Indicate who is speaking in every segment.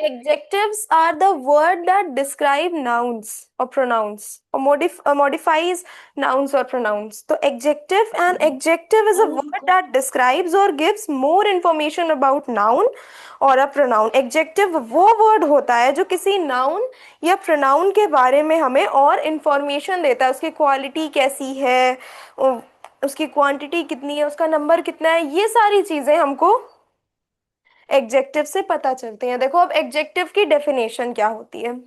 Speaker 1: Adjectives are the word that describe nouns or pronouns or modifies nouns or pronouns. तो adjective and adjective is a word that describes or gives more information about noun और a pronoun. Adjective वो word होता है जो किसी noun या pronoun के बारे में हमें और information देता है, उसकी quality कैसी है, उसकी quantity कितनी है, उसका number कितना है, ये सारी चीजें हमको एग्जेक्टिव से पता चलती हैं। देखो अब एग्जेक्टिव की डेफिनेशन क्या होती है।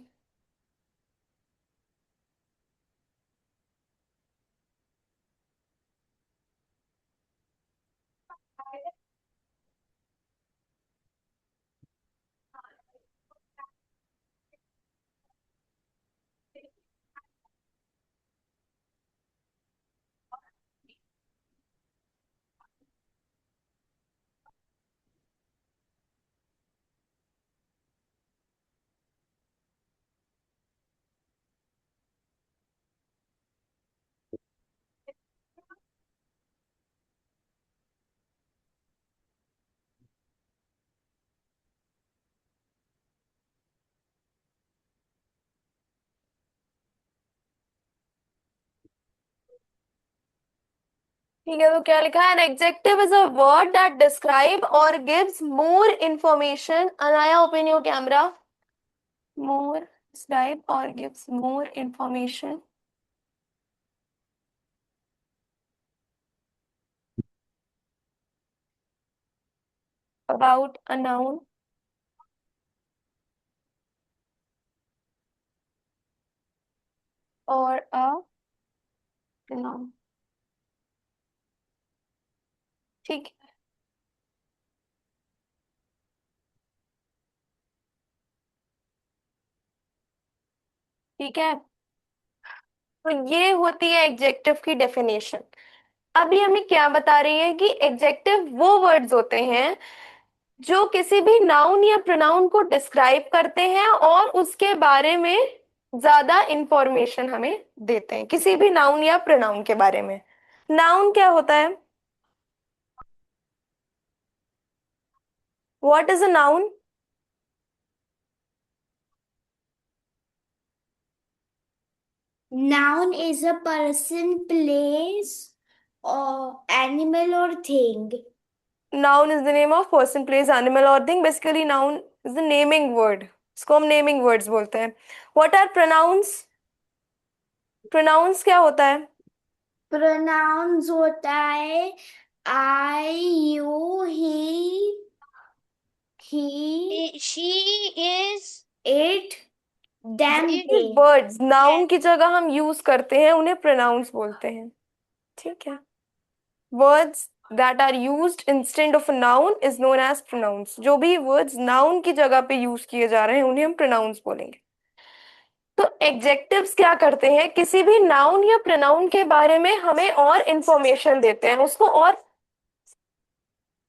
Speaker 1: ठीक है, तो क्या लिखा है? An adjective is a word that describe or gives more information. Anaya, open your camera. More describe or gives more information about a noun or a noun. ठीक है। ठीक है, तो ये होती है एग्जेक्टिव की डेफिनेशन। अभी हमें क्या बता रही है कि एग्जेक्टिव वो वर्ड्स होते हैं जो किसी भी नाउन या प्रोनाउन को डिस्क्राइब करते हैं और उसके बारे में ज्यादा इंफॉर्मेशन हमें देते हैं, किसी भी नाउन या प्रोनाउन के बारे में। नाउन क्या होता है? What is a noun?
Speaker 2: Noun is a person, place, or animal or thing.
Speaker 1: Noun is the name of person, place, animal or thing. Basically noun is the naming word, इसको हम naming words बोलते हैं। What are pronounce? Pronounce क्या होता है?
Speaker 2: Pronouns होता है I, you, he, she is, it, them, they.
Speaker 1: Words noun की जगह हम यूज करते हैं उन्हें प्रोनाउंस बोलते हैं। ठीक है, words that are used instead of a noun is known as pronouns। जो भी words noun की जगह पे यूज किए जा रहे हैं उन्हें हम pronouns बोलेंगे। तो एग्जेक्टिव्स क्या करते हैं? किसी भी नाउन या प्रोनाउन के बारे में हमें और इंफॉर्मेशन देते हैं,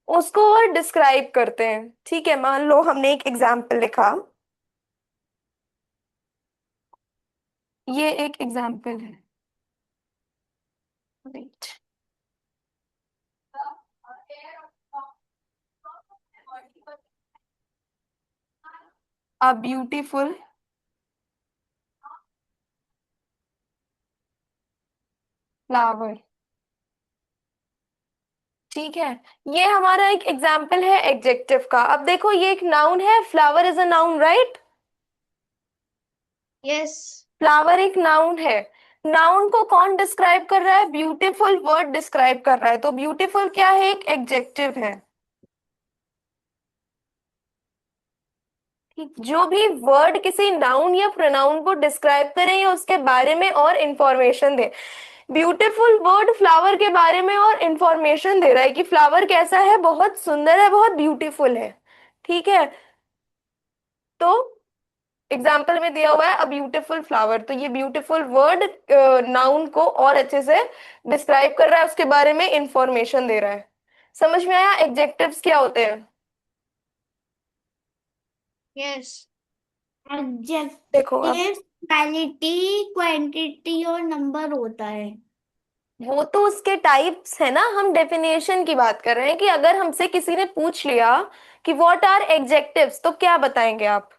Speaker 1: उसको और डिस्क्राइब करते हैं। ठीक है, मान लो हमने एक एग्जाम्पल लिखा, ये एक एग्जाम्पल है। Wait, a beautiful flower. ठीक है, ये हमारा एक एग्जाम्पल है एडजेक्टिव का। अब देखो ये एक नाउन है, flower is a noun, right?
Speaker 2: Yes.
Speaker 1: Flower एक नाउन है। नाउन को कौन डिस्क्राइब कर रहा है? ब्यूटीफुल वर्ड डिस्क्राइब कर रहा है। तो ब्यूटीफुल क्या है? एक एडजेक्टिव है। ठीक, जो भी वर्ड किसी नाउन या प्रोनाउन को डिस्क्राइब करे या उसके बारे में और इंफॉर्मेशन दे। ब्यूटीफुल वर्ड फ्लावर के बारे में और इंफॉर्मेशन दे रहा है कि फ्लावर कैसा है, बहुत सुंदर है, बहुत ब्यूटीफुल है। ठीक है, तो एग्जाम्पल में दिया हुआ है अ ब्यूटीफुल फ्लावर, तो ये ब्यूटीफुल वर्ड नाउन को और अच्छे से डिस्क्राइब कर रहा है, उसके बारे में इंफॉर्मेशन दे रहा है। समझ में आया एग्जेक्टिव्स क्या होते हैं?
Speaker 2: Yes.
Speaker 1: देखो अब,
Speaker 2: Adjective क्वालिटी, क्वांटिटी और नंबर होता है।
Speaker 1: वो तो उसके टाइप्स है ना, हम डेफिनेशन की बात कर रहे हैं कि अगर हमसे किसी ने पूछ लिया कि व्हाट आर एग्जेक्टिव्स, तो क्या बताएंगे आप?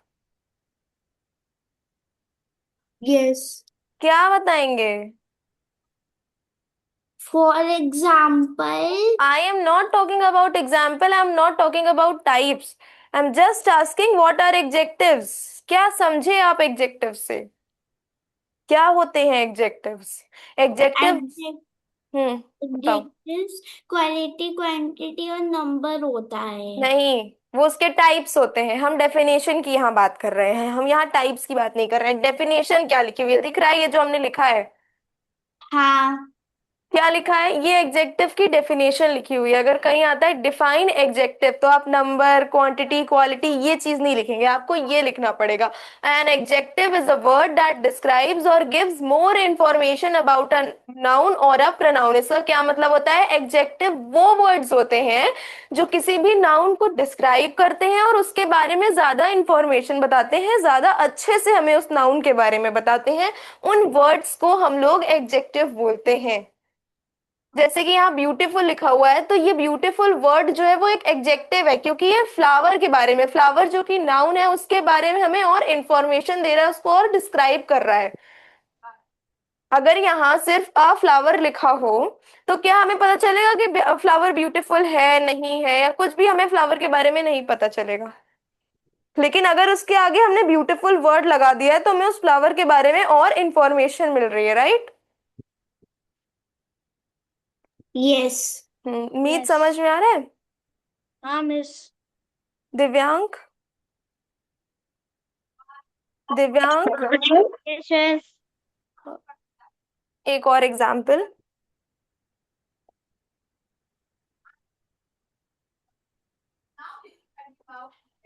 Speaker 2: यस।
Speaker 1: क्या बताएंगे?
Speaker 2: For example.
Speaker 1: I am not talking about example. I am not talking about types. I am just asking what are adjectives. क्या समझे आप एग्जेक्टिव से? क्या होते हैं एग्जेक्टिव्स? एग्जेक्टिव। हम्म। बताओ।
Speaker 2: एडजेक्टिव्स क्वालिटी, क्वांटिटी और नंबर होता है।
Speaker 1: नहीं, वो उसके टाइप्स होते हैं। हम डेफिनेशन की यहाँ बात कर रहे हैं, हम यहाँ टाइप्स की बात नहीं कर रहे हैं। डेफिनेशन क्या लिखी हुई है दिख रहा है, ये जो हमने लिखा है?
Speaker 2: हाँ।
Speaker 1: क्या लिखा है? ये एग्जेक्टिव की डेफिनेशन लिखी हुई है। अगर कहीं आता है डिफाइन एग्जेक्टिव, तो आप नंबर, क्वांटिटी, क्वालिटी ये चीज नहीं लिखेंगे, आपको ये लिखना पड़ेगा। An adjective is a word that describes or gives more information about a noun or a pronoun. इसका क्या मतलब होता है? एग्जेक्टिव वो वर्ड्स होते हैं जो किसी भी नाउन को डिस्क्राइब करते हैं और उसके बारे में ज्यादा इंफॉर्मेशन बताते हैं, ज्यादा अच्छे से हमें उस नाउन के बारे में बताते हैं। उन वर्ड्स को हम लोग एग्जेक्टिव बोलते हैं। जैसे कि यहाँ ब्यूटीफुल लिखा हुआ है, तो ये ब्यूटीफुल वर्ड जो है वो एक एग्जेक्टिव है, क्योंकि ये फ्लावर के बारे में, फ्लावर जो कि नाउन है उसके बारे में हमें और इंफॉर्मेशन दे रहा है, उसको और डिस्क्राइब कर रहा है। अगर यहाँ सिर्फ अ फ्लावर लिखा हो, तो क्या हमें पता चलेगा कि फ्लावर ब्यूटीफुल है नहीं है, या कुछ भी हमें फ्लावर के बारे में नहीं पता चलेगा। लेकिन अगर उसके आगे हमने ब्यूटीफुल वर्ड लगा दिया है, तो हमें उस फ्लावर के बारे में और इंफॉर्मेशन मिल रही है, राइट?
Speaker 2: यस।
Speaker 1: उम्मीद
Speaker 2: यस।
Speaker 1: समझ में आ रहा है?
Speaker 2: हाँ miss.
Speaker 1: Divyank. Divyank.
Speaker 2: Yes yes.
Speaker 1: एक और एग्जाम्पल।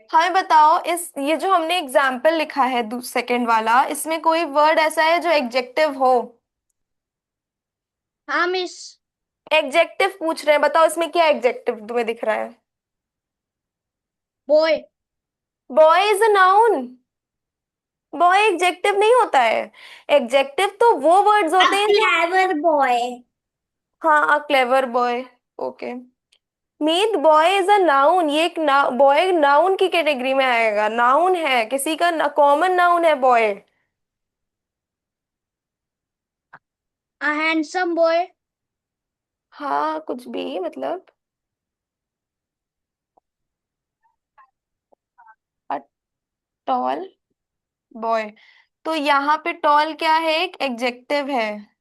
Speaker 1: हमें बताओ, इस ये जो हमने एग्जाम्पल लिखा है सेकंड वाला, इसमें कोई वर्ड ऐसा है जो एग्जेक्टिव हो?
Speaker 2: हाँ मिस।
Speaker 1: एग्जेक्टिव पूछ रहे हैं, बताओ इसमें क्या एग्जेक्टिव तुम्हें दिख रहा है?
Speaker 2: Boy.
Speaker 1: Boy is a noun. Boy executive नहीं होता है। एग्जेक्टिव तो वो वर्ड्स
Speaker 2: अ
Speaker 1: होते हैं जो।
Speaker 2: Clever boy.
Speaker 1: हाँ, a clever boy. Okay. Meet boy is a noun, ये एक बॉय नाउन की कैटेगरी में आएगा, नाउन है, किसी का कॉमन नाउन है बॉय।
Speaker 2: A handsome boy.
Speaker 1: हाँ, कुछ भी मतलब। A tall boy. तो यहाँ पे टॉल क्या है? एक एग्जेक्टिव है।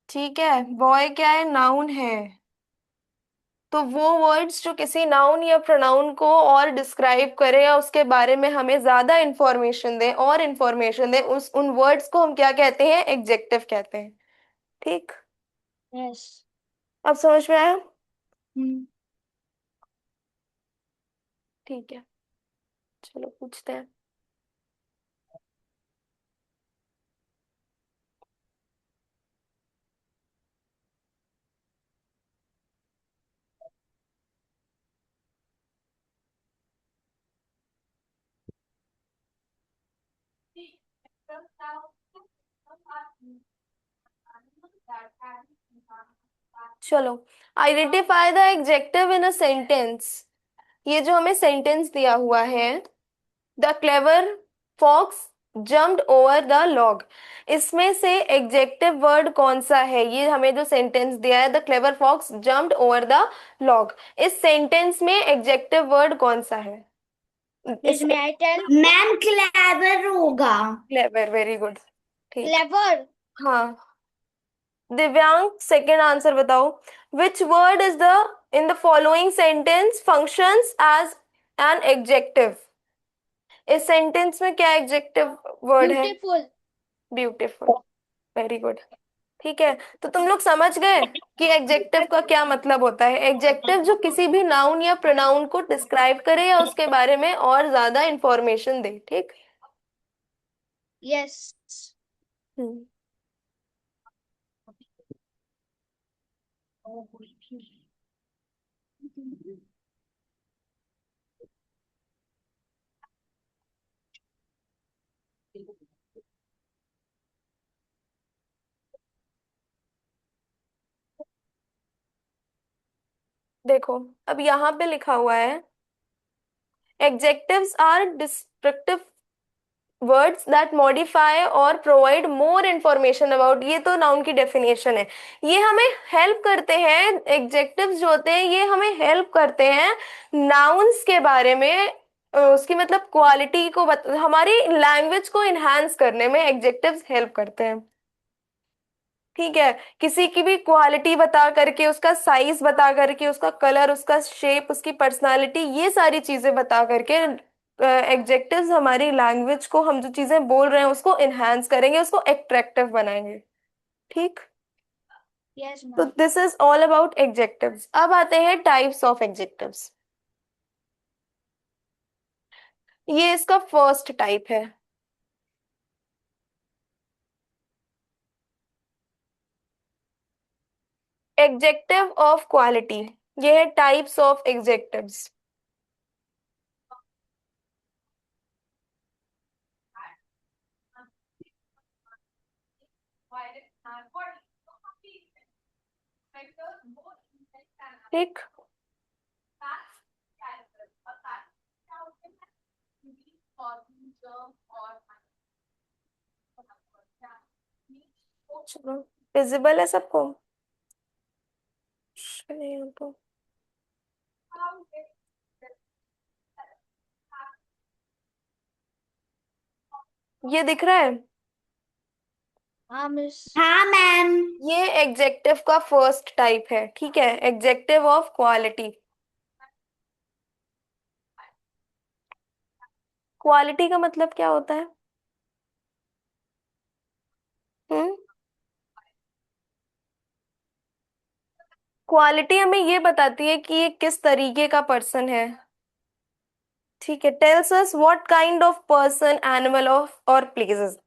Speaker 1: ठीक है, बॉय क्या है? नाउन है। तो वो वर्ड्स जो किसी नाउन या प्रोनाउन को और डिस्क्राइब करे या उसके बारे में हमें ज्यादा इंफॉर्मेशन दे, और इंफॉर्मेशन दे, उस उन वर्ड्स को हम क्या कहते हैं? एग्जेक्टिव कहते हैं। ठीक।
Speaker 2: यस।
Speaker 1: अब समझ में आया?
Speaker 2: हम्म।
Speaker 1: ठीक है, चलो पूछते हैं। चलो, identify the adjective in a sentence. ये जो हमें सेंटेंस दिया हुआ है, the clever fox jumped over the log, इसमें से एग्जेक्टिव वर्ड कौन सा है? ये हमें जो सेंटेंस दिया है, the clever fox jumped over the log, इस सेंटेंस में एग्जेक्टिव वर्ड कौन सा है?
Speaker 2: Miss
Speaker 1: is
Speaker 2: may I tell. Ma'am clever होगा।
Speaker 1: Clever, very good. ठीक।
Speaker 2: क्लेवर।
Speaker 1: हाँ। दिव्यांग, सेकेंड आंसर बताओ। Which word is the in the following sentence functions as an adjective? इस सेंटेंस में क्या एग्जेक्टिव वर्ड है?
Speaker 2: ब्यूटीफुल।
Speaker 1: ब्यूटीफुल। Very good. ठीक है, तो तुम लोग समझ गए कि एग्जेक्टिव का क्या मतलब होता है। एग्जेक्टिव जो किसी भी नाउन या प्रोनाउन को डिस्क्राइब करे या उसके बारे में और ज्यादा इंफॉर्मेशन दे। ठीक।
Speaker 2: यस।
Speaker 1: हम्म। देखो, अब यहाँ पे लिखा हुआ है, adjectives are descriptive words that modify or provide more information about, ये तो नाउन की डेफिनेशन है। ये हमें हेल्प करते हैं, एग्जेक्टिव्स जो होते हैं ये हमें हेल्प करते हैं नाउन्स के बारे में, उसकी मतलब क्वालिटी को हमारी लैंग्वेज को इन्हांस करने में एग्जेक्टिव्स हेल्प करते हैं। ठीक है, किसी की भी क्वालिटी बता करके, उसका साइज बता करके, उसका कलर, उसका शेप, उसकी पर्सनालिटी, ये सारी चीजें बता करके एग्जेक्टिव्स हमारी लैंग्वेज को, हम जो चीजें बोल रहे हैं उसको इनहेंस करेंगे, उसको एट्रैक्टिव बनाएंगे। ठीक।
Speaker 2: यस
Speaker 1: तो
Speaker 2: ma'am.
Speaker 1: This is all about adjectives. अब आते हैं टाइप्स ऑफ एग्जेक्टिव्स। ये इसका फर्स्ट टाइप है, एग्जेक्टिव ऑफ क्वालिटी। ये है टाइप्स ऑफ एग्जेक्टिव्स। ठीक। चलो, विजिबल है सबको? नहीं हो तो ये दिख रहा है।
Speaker 2: हाँ मिस। हाँ मैम।
Speaker 1: ये एग्जेक्टिव का फर्स्ट टाइप है, ठीक है, एग्जेक्टिव ऑफ क्वालिटी। क्वालिटी का मतलब क्या होता है? हम्म। क्वालिटी हमें ये बताती है कि ये किस तरीके का पर्सन है। ठीक है, tales us what kind of person, animal of और places,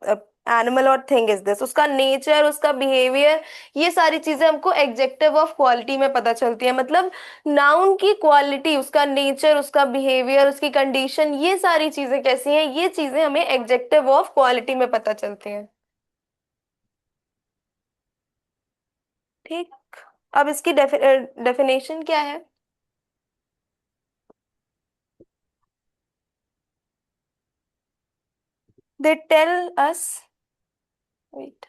Speaker 1: animal or thing is this, उसका नेचर, उसका बिहेवियर, ये सारी चीजें हमको एग्जेक्टिव ऑफ क्वालिटी में पता चलती है। मतलब नाउन की क्वालिटी, उसका नेचर, उसका बिहेवियर, उसकी कंडीशन, ये सारी चीजें कैसी हैं, ये चीजें हमें एग्जेक्टिव ऑफ क्वालिटी में पता चलती हैं। ठीक। अब इसकी डेफिनेशन क्या है? दे टेल अस, वेट,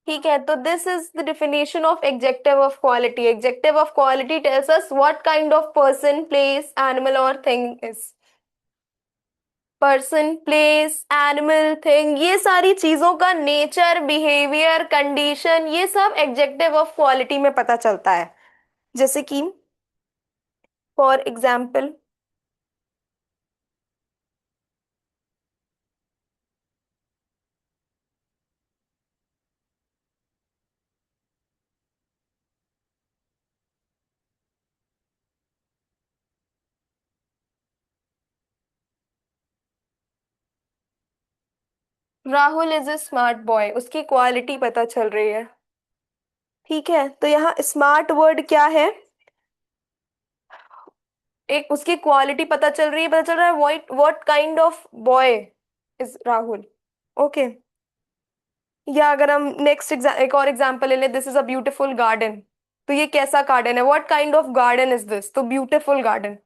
Speaker 1: ठीक है, तो this is the definition of adjective of quality. Adjective of quality tells us what kind of person, place, animal or thing is. Person, place, animal, thing, ये सारी चीजों का nature, behaviour, condition, ये सब executive of quality में पता चलता है। जैसे कि for example, Rahul is a smart boy, उसकी क्वालिटी पता चल रही है। ठीक है, तो यहाँ स्मार्ट वर्ड क्या है? एक उसकी क्वालिटी पता चल रही है, पता चल रहा है what kind of boy is Rahul. Okay. या अगर हम नेक्स्ट एक और एग्जांपल ले लें, this is a beautiful garden, तो ये कैसा गार्डन है, what kind of garden is this, तो ब्यूटीफुल गार्डन।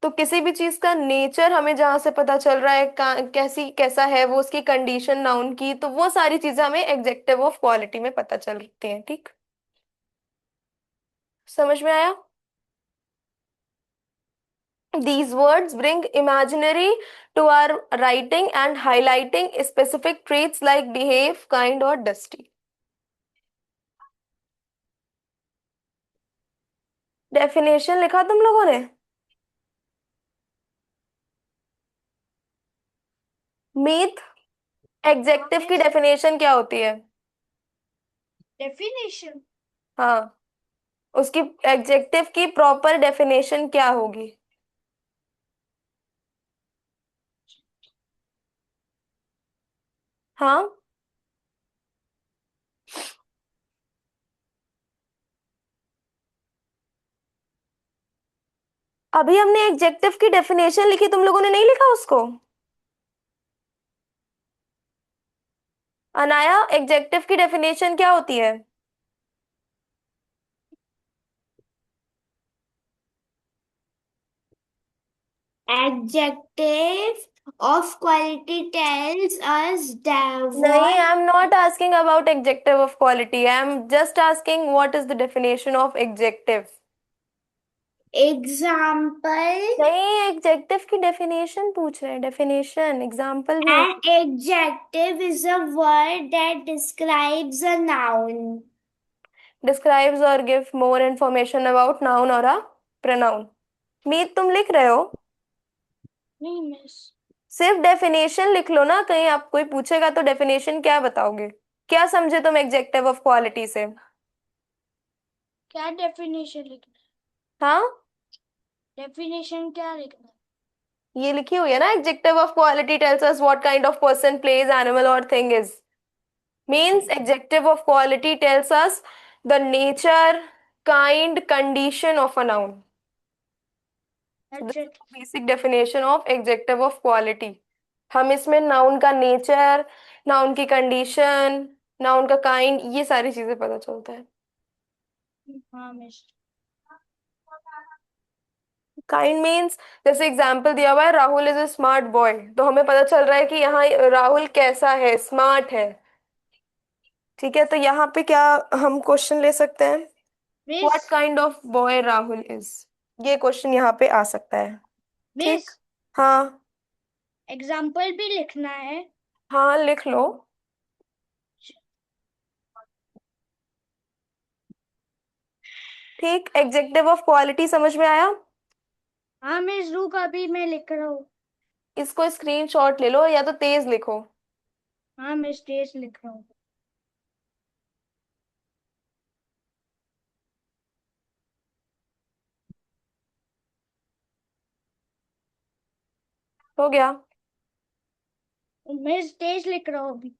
Speaker 1: तो किसी भी चीज का नेचर हमें जहां से पता चल रहा है, कैसी कैसा है वो, उसकी कंडीशन नाउन की, तो वो सारी चीजें हमें एग्जेक्टिव ऑफ क्वालिटी में पता चलती हैं। ठीक, समझ में आया? These words bring imaginary to our writing and highlighting specific traits like behave, kind or dusty. Definition लिखा तुम लोगों ने? मीत, एग्जेक्टिव की डेफिनेशन क्या होती है?
Speaker 2: डेफिनेशन।
Speaker 1: हाँ, उसकी एग्जेक्टिव की प्रॉपर डेफिनेशन क्या होगी? हाँ, अभी हमने एग्जेक्टिव की डेफिनेशन लिखी, तुम लोगों ने नहीं लिखा उसको? अनाया, एग्जेक्टिव की डेफिनेशन क्या होती है?
Speaker 2: Adjective of quality tells us that
Speaker 1: नहीं,
Speaker 2: what
Speaker 1: I am not asking about executive of quality, I am just asking what is the definition of executive.
Speaker 2: example.
Speaker 1: नहीं, एग्जेक्टिव की डेफिनेशन पूछ रहे हैं, डेफिनेशन, एग्जाम्पल भी
Speaker 2: An
Speaker 1: नहीं।
Speaker 2: adjective is a word that describes a noun.
Speaker 1: Describes or give more information about noun or a pronoun. मीत, तुम लिख रहे हो?
Speaker 2: नहीं मिस।
Speaker 1: सिर्फ डेफिनेशन लिख लो ना, कहीं आप कोई पूछेगा तो डेफिनेशन क्या बताओगे? क्या समझे तुम एग्जेक्टिव ऑफ क्वालिटी से?
Speaker 2: क्या डेफिनेशन लिखना
Speaker 1: हाँ,
Speaker 2: है? डेफिनेशन क्या लिखना है?
Speaker 1: ये लिखी हुई है ना, adjective of quality tells us what kind of person, place, animal or thing is. Means adjective of quality tells us the nature, kind, condition of a noun. So this
Speaker 2: अच्छा।
Speaker 1: is the basic definition of adjective of quality। हम इसमें noun का nature, noun की condition, noun का kind, ये सारी चीजें पता चलता है।
Speaker 2: हाँ मिस।
Speaker 1: काइंड मीन्स, जैसे एग्जाम्पल दिया हुआ है Rahul is a smart boy, तो हमें पता चल रहा है कि यहाँ राहुल कैसा है, स्मार्ट है। ठीक है, तो यहाँ पे क्या हम क्वेश्चन ले सकते हैं?
Speaker 2: Miss.
Speaker 1: What kind of boy Rahul is, ये क्वेश्चन यहाँ पे आ सकता है।
Speaker 2: मिस,
Speaker 1: ठीक। हाँ।
Speaker 2: एग्जाम्पल भी लिखना है।
Speaker 1: हाँ, लिख लो। ठीक, एग्जेक्टिव ऑफ क्वालिटी समझ में आया?
Speaker 2: हाँ मिस, रुक अभी मैं लिख रहा हूँ।
Speaker 1: इसको स्क्रीनशॉट ले लो या तो तेज लिखो।
Speaker 2: हाँ मिस, तेज लिख रहा हूँ।
Speaker 1: हो गया?
Speaker 2: मिस, तेज लिख रहा हूँ अभी।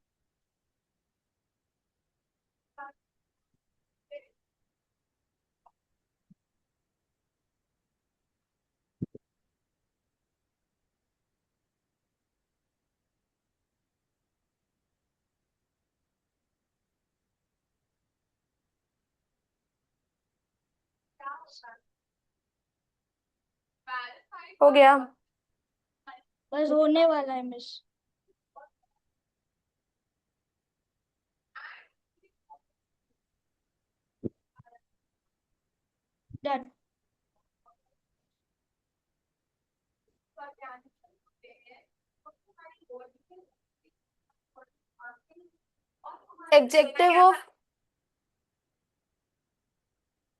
Speaker 1: हो गया?
Speaker 2: बस होने वाला है miss. Done.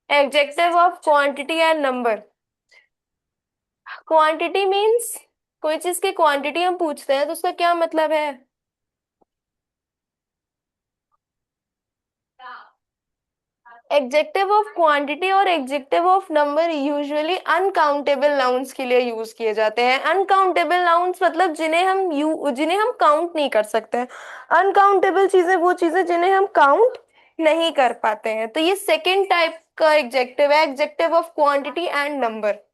Speaker 1: Executive of quantity and number. Quantity means कोई चीज की क्वांटिटी हम पूछते हैं तो उसका क्या मतलब है? एग्जेक्टिव ऑफ क्वांटिटी और executive of number usually uncountable nouns के लिए यूज किए जाते हैं। अनकाउंटेबल नाउन्स मतलब जिन्हें हम काउंट नहीं कर सकते हैं। अनकाउंटेबल चीजें वो चीजें जिन्हें हम काउंट नहीं कर पाते हैं, तो ये सेकेंड टाइप का एग्जेक्टिव है, adjective of quantity and number.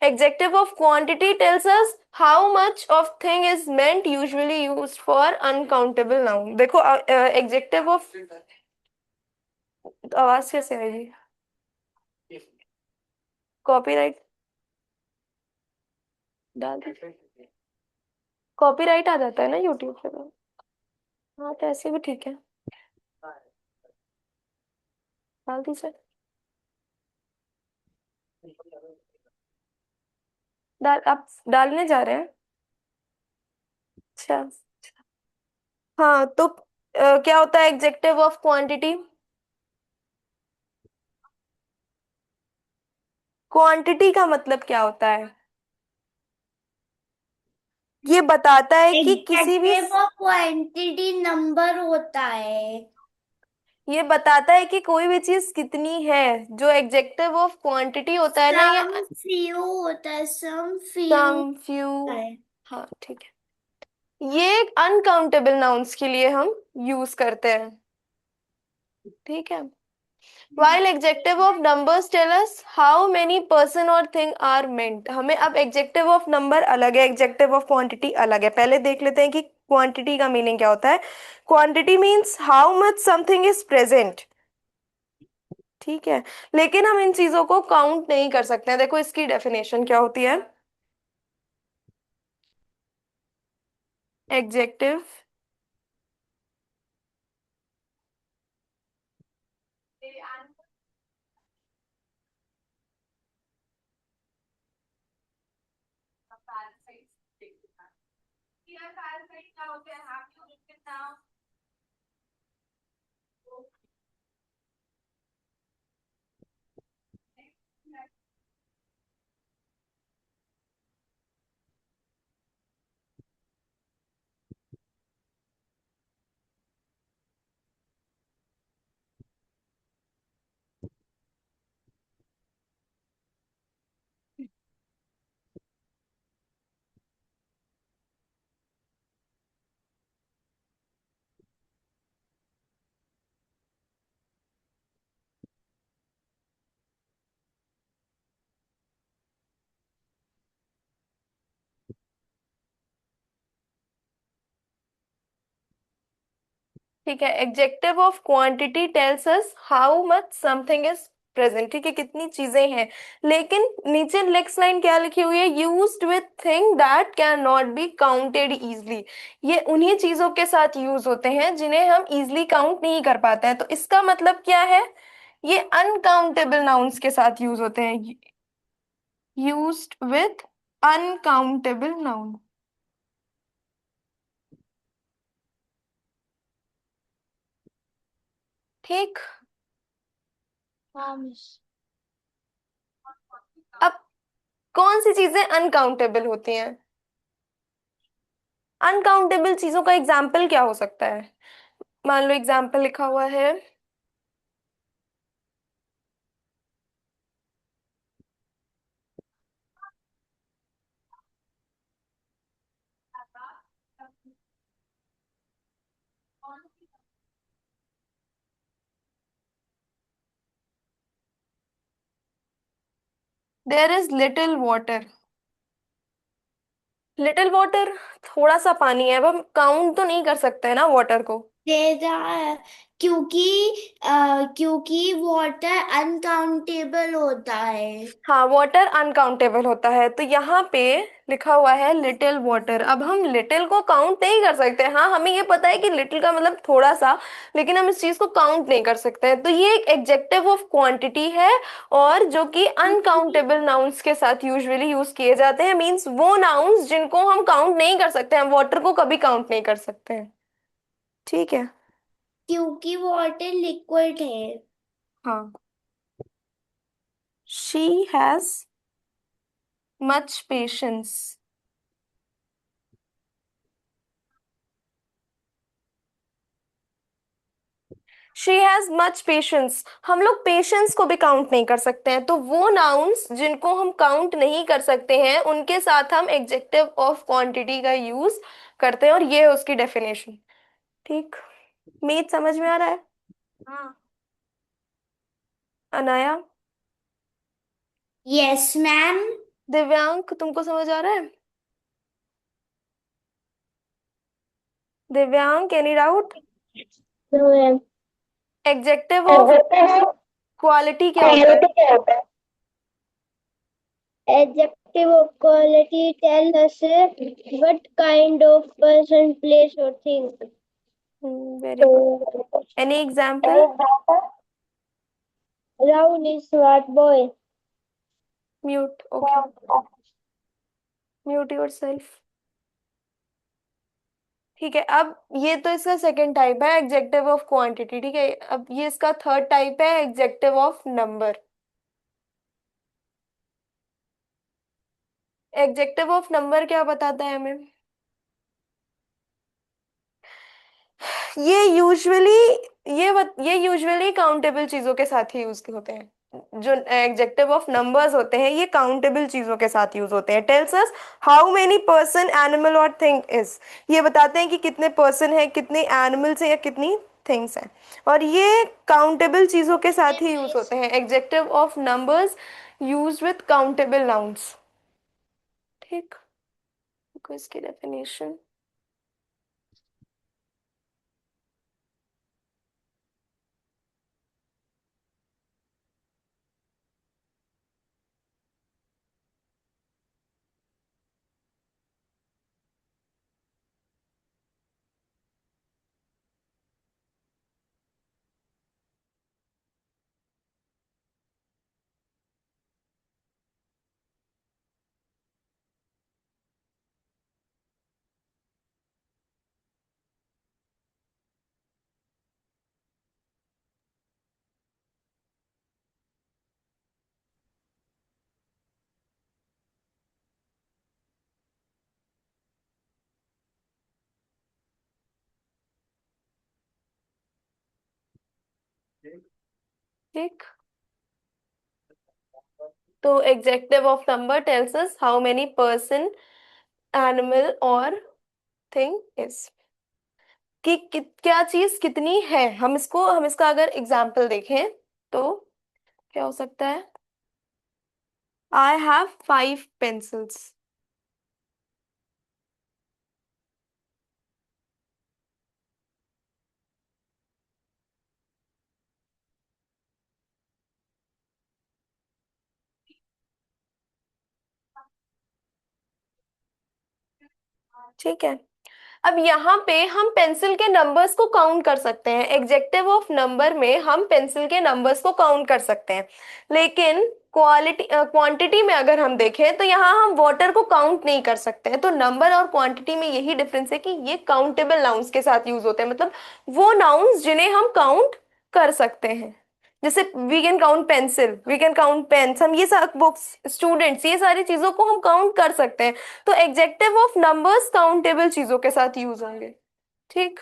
Speaker 1: Adjective of quantity tells us how much of thing is meant, usually used for uncountable noun। देखो, एग्जेक्टिव ऑफ, आवाज कैसे आएगी? कॉपीराइट डाल दे, कॉपीराइट आ जाता है ना यूट्यूब पे तो। हाँ, तो ऐसे भी ठीक है, डाल दी सर। आप डालने जा रहे हैं? अच्छा। हाँ, तो क्या होता है एग्जेक्टिव ऑफ क्वांटिटी? क्वांटिटी का मतलब क्या होता है? ये बताता है कि किसी भी,
Speaker 2: एडजेक्टिव और क्वांटिटी नंबर होता है।
Speaker 1: ये बताता है कि कोई भी चीज कितनी है। जो एग्जेक्टिव ऑफ क्वांटिटी होता है ना, ये
Speaker 2: सम फ्यू होता है, सम फ्यू
Speaker 1: सम फ्यू।
Speaker 2: है।
Speaker 1: हाँ ठीक है, ये अनकाउंटेबल नाउन्स के लिए हम यूज करते हैं। ठीक है। While adjective of numbers tell us how many person or thing are meant। हमें अब adjective of number अलग है, adjective of quantity अलग है। पहले देख लेते हैं कि quantity का मीनिंग क्या होता है। Quantity means how much something is present। ठीक है। लेकिन हम इन चीजों को काउंट नहीं कर सकते हैं। देखो इसकी डेफिनेशन क्या होती है। एग्जेक्टिव ठीक है। Adjective of quantity tells us how much something is present. ठीक है, कितनी चीजें हैं। लेकिन नीचे नेक्स्ट लाइन क्या लिखी हुई है, used with thing that can not be counted easily. ये उन्हीं चीजों के साथ यूज होते हैं जिन्हें हम इजली काउंट नहीं कर पाते हैं। तो इसका मतलब क्या है, ये अनकाउंटेबल नाउन्स के साथ यूज होते हैं। Used with uncountable noun. ठीक।
Speaker 2: हाँ मिस।
Speaker 1: अब कौन सी चीजें अनकाउंटेबल होती हैं। अनकाउंटेबल चीजों का एग्जाम्पल क्या हो सकता है। मान लो एग्जाम्पल लिखा हुआ है, there is little water. Little water, थोड़ा सा पानी है। अब हम काउंट तो नहीं कर सकते हैं ना वाटर को।
Speaker 2: दे रहा है, क्योंकि क्योंकि वाटर अनकाउंटेबल होता है।
Speaker 1: हाँ, वाटर अनकाउंटेबल होता है। तो यहाँ पे लिखा हुआ है लिटिल वाटर। अब हम लिटिल को काउंट नहीं कर सकते। हाँ, हमें ये पता है कि लिटिल का मतलब थोड़ा सा, लेकिन हम इस चीज को काउंट नहीं कर सकते हैं। तो ये एक एग्जेक्टिव ऑफ क्वांटिटी है, और जो कि अनकाउंटेबल नाउन्स के साथ यूजुअली यूज किए जाते हैं। मीन्स वो नाउन्स जिनको हम काउंट नहीं कर सकते हैं। वाटर को कभी काउंट नहीं कर सकते हैं। ठीक है।
Speaker 2: क्योंकि वाटर लिक्विड है।
Speaker 1: हाँ। She has much patience. She has much patience. हम लोग पेशेंस को भी काउंट नहीं कर सकते हैं। तो वो नाउन्स जिनको हम काउंट नहीं कर सकते हैं उनके साथ हम एग्जेक्टिव ऑफ क्वांटिटी का यूज करते हैं, और ये है उसकी डेफिनेशन। ठीक। मीत समझ में आ रहा है।
Speaker 2: हाँ।
Speaker 1: Anaya,
Speaker 2: yes ma'am.
Speaker 1: दिव्यांक, तुमको समझ आ रहा है। Divyank, any doubt.
Speaker 2: No ma'am.
Speaker 1: Adjective of quality क्या होता है।
Speaker 2: Adjective of quality tell us what kind of person, place or thing.
Speaker 1: Very good. Any example.
Speaker 2: Raul is smart boy.
Speaker 1: Mute, okay. Mute your self. ठीक है। अब ये तो इसका second type है, एग्जेक्टिव ऑफ क्वांटिटी। ठीक है। अब ये इसका थर्ड टाइप है, adjective of number. Executive of number क्या बताता है हमें। ये यूजुअली ये यूजुअली काउंटेबल चीजों के साथ ही यूज होते हैं। जो एग्जेक्टिव ऑफ नंबर्स होते हैं ये काउंटेबल चीजों के साथ यूज होते हैं। Tells us how many person animal or thing is. ये बताते हैं कि कितने पर्सन है, कितने एनिमल्स हैं या कितनी थिंग्स हैं। और ये काउंटेबल चीजों के साथ ही यूज होते हैं। Executive of numbers use with countable nouns. ठीक। देखो इसकी डेफिनेशन। ठीक। तो executive of number tells us how many person animal or thing is. कि क्या चीज कितनी है। हम इसका अगर एग्जाम्पल देखें तो क्या हो सकता है। I have 5 pencils. ठीक है। अब यहाँ पे हम पेंसिल के नंबर्स को काउंट कर सकते हैं। एग्जेक्टिव ऑफ नंबर में हम पेंसिल के नंबर्स को काउंट कर सकते हैं। लेकिन क्वांटिटी में अगर हम देखें तो यहाँ हम वाटर को काउंट नहीं कर सकते हैं। तो नंबर और क्वांटिटी में यही डिफरेंस है कि ये काउंटेबल नाउन्स के साथ यूज होते हैं। मतलब वो नाउन्स जिन्हें हम काउंट कर सकते हैं। जैसे we can count pencil, we can count pens, हम ये सब बुक्स, स्टूडेंट्स, ये सारी चीजों को हम काउंट कर सकते हैं। तो एग्जेक्टिव ऑफ नंबर्स काउंटेबल चीजों के साथ यूज होंगे। ठीक।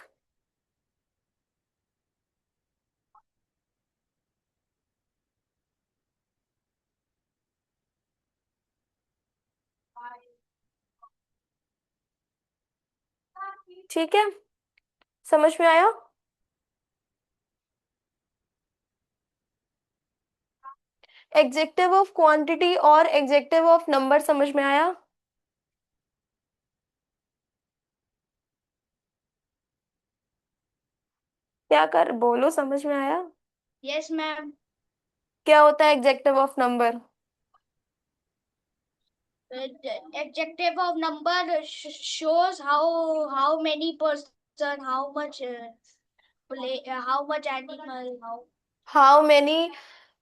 Speaker 1: ठीक है। समझ में आया। एग्जेक्टिव ऑफ क्वांटिटी और एग्जेक्टिव ऑफ नंबर समझ में आया। क्या कर बोलो, समझ में आया।
Speaker 2: Yes ma'am.
Speaker 1: क्या होता है adjective of number.
Speaker 2: Adjective of number shows how many person, how much play, how much animal, how
Speaker 1: how many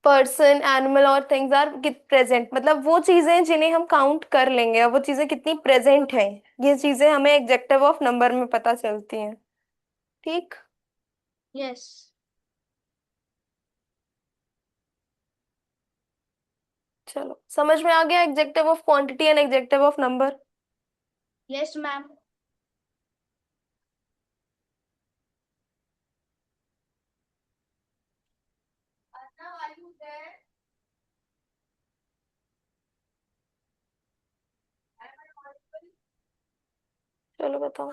Speaker 1: person animal और थिंग्स आर प्रेजेंट। मतलब वो चीजें जिन्हें हम काउंट कर लेंगे और वो चीजें कितनी प्रेजेंट हैं। ये चीजें हमें एग्जेक्टिव ऑफ नंबर में पता चलती हैं। ठीक।
Speaker 2: yes
Speaker 1: चलो समझ में आ गया adjective of quantity and adjective of number.
Speaker 2: yes ma'am.
Speaker 1: चलो बताओ।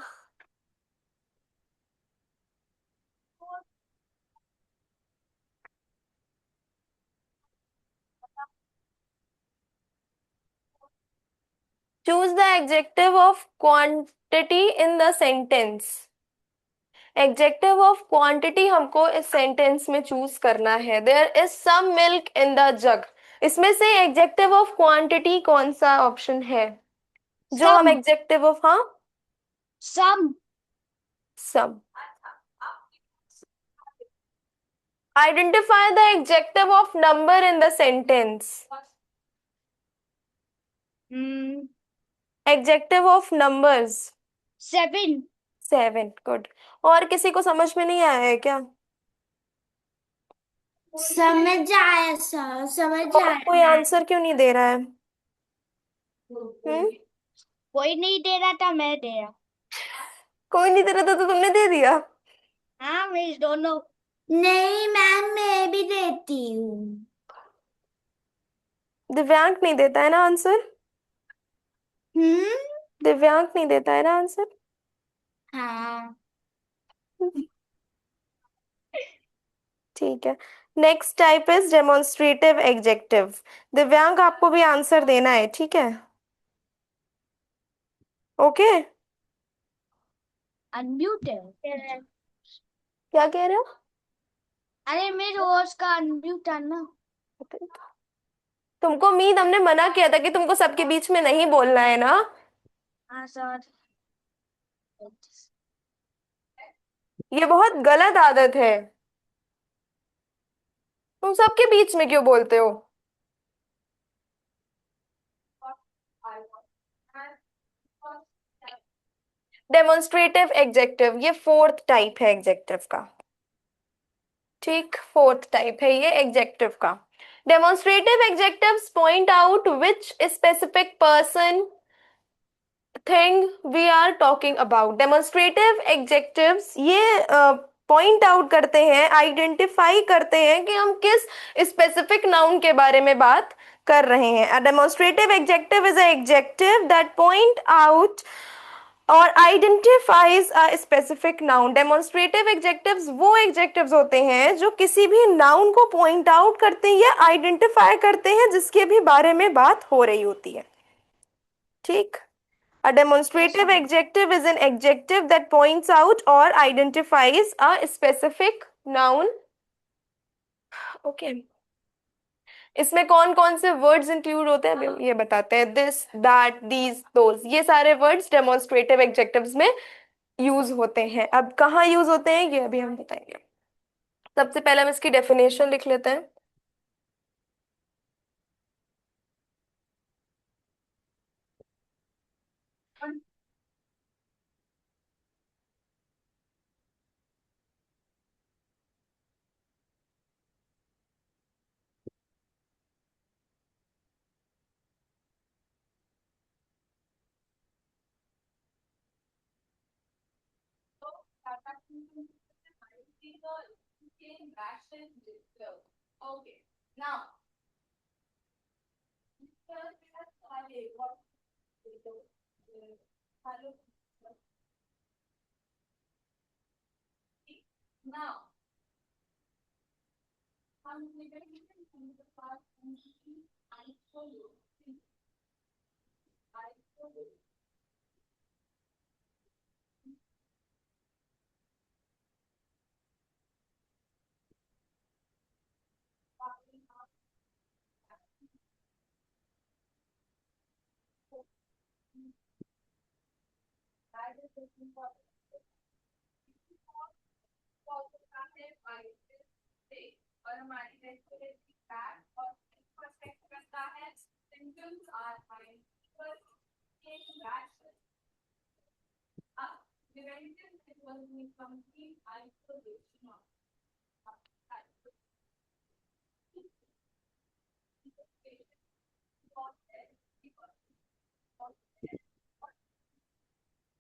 Speaker 1: Choose the adjective of quantity in the sentence. Adjective of quantity हमको इस सेंटेंस में चूज करना है। There is some milk in the jug. इसमें से एग्जेक्टिव ऑफ क्वांटिटी कौन सा ऑप्शन है जो हम
Speaker 2: Some,
Speaker 1: एग्जेक्टिव ऑफ, हाँ,
Speaker 2: some.
Speaker 1: Some. Identify the adjective of number in the sentence.
Speaker 2: Hmm.
Speaker 1: Adjective of numbers.
Speaker 2: 7.
Speaker 1: 7, good. और किसी को समझ में नहीं आया है क्या।
Speaker 2: समझ आया सर, समझ
Speaker 1: और
Speaker 2: आया
Speaker 1: कोई
Speaker 2: मैम।
Speaker 1: आंसर क्यों नहीं दे रहा है। हम्म।
Speaker 2: कोई नहीं दे रहा था, मैं दे रहा।
Speaker 1: कोई नहीं दे रहा था तो तुमने दे दिया।
Speaker 2: हाँ मिस दोनों। नहीं मैम मैं भी देती हूँ।
Speaker 1: दिव्यांक नहीं देता है ना आंसर?
Speaker 2: हम्म।
Speaker 1: दिव्यांक नहीं देता है ना आंसर?
Speaker 2: हाँ।
Speaker 1: ठीक है। Next type is demonstrative executive. दिव्यांग आपको भी आंसर देना है, ठीक है? ओके।
Speaker 2: अनम्यूट है।
Speaker 1: क्या कह रहे हो?
Speaker 2: अरे मेरे वॉइस का अनम्यूट है ना।
Speaker 1: तुमको मीत हमने मना किया था कि तुमको सबके बीच में नहीं बोलना है ना।
Speaker 2: हाँ सर।
Speaker 1: ये बहुत गलत आदत है। तुम सबके बीच में क्यों बोलते हो? डेमोन्स्ट्रेटिव एग्जेक्टिव, ये फोर्थ टाइप है एग्जेक्टिव का। ठीक, फोर्थ टाइप है ये एग्जेक्टिव का। Demonstrative adjectives point out which specific person thing we are talking about. Demonstrative adjectives ये पॉइंट आउट करते हैं, आइडेंटिफाई करते हैं कि हम किस स्पेसिफिक नाउन के बारे में बात कर रहे हैं। A demonstrative adjective is a adjective that point out or identifies a specific noun. Demonstrative adjectives वो एग्जेक्टिव्स होते हैं जो किसी भी नाउन को पॉइंट आउट करते हैं या आइडेंटिफाई करते हैं जिसके भी बारे में बात हो रही होती है। ठीक। A
Speaker 2: yes
Speaker 1: demonstrative
Speaker 2: ma'am.
Speaker 1: adjective is an adjective that points out or identifies a specific noun. Okay. इसमें कौन कौन से वर्ड्स इंक्लूड होते हैं अभी ये बताते हैं। दिस, दैट, दीज, दोज, ये सारे वर्ड्स डेमोन्स्ट्रेटिव एग्जेक्टिव्स में यूज होते हैं। अब कहाँ यूज होते हैं ये अभी हम बताएंगे। सबसे पहले हम इसकी डेफिनेशन लिख लेते हैं।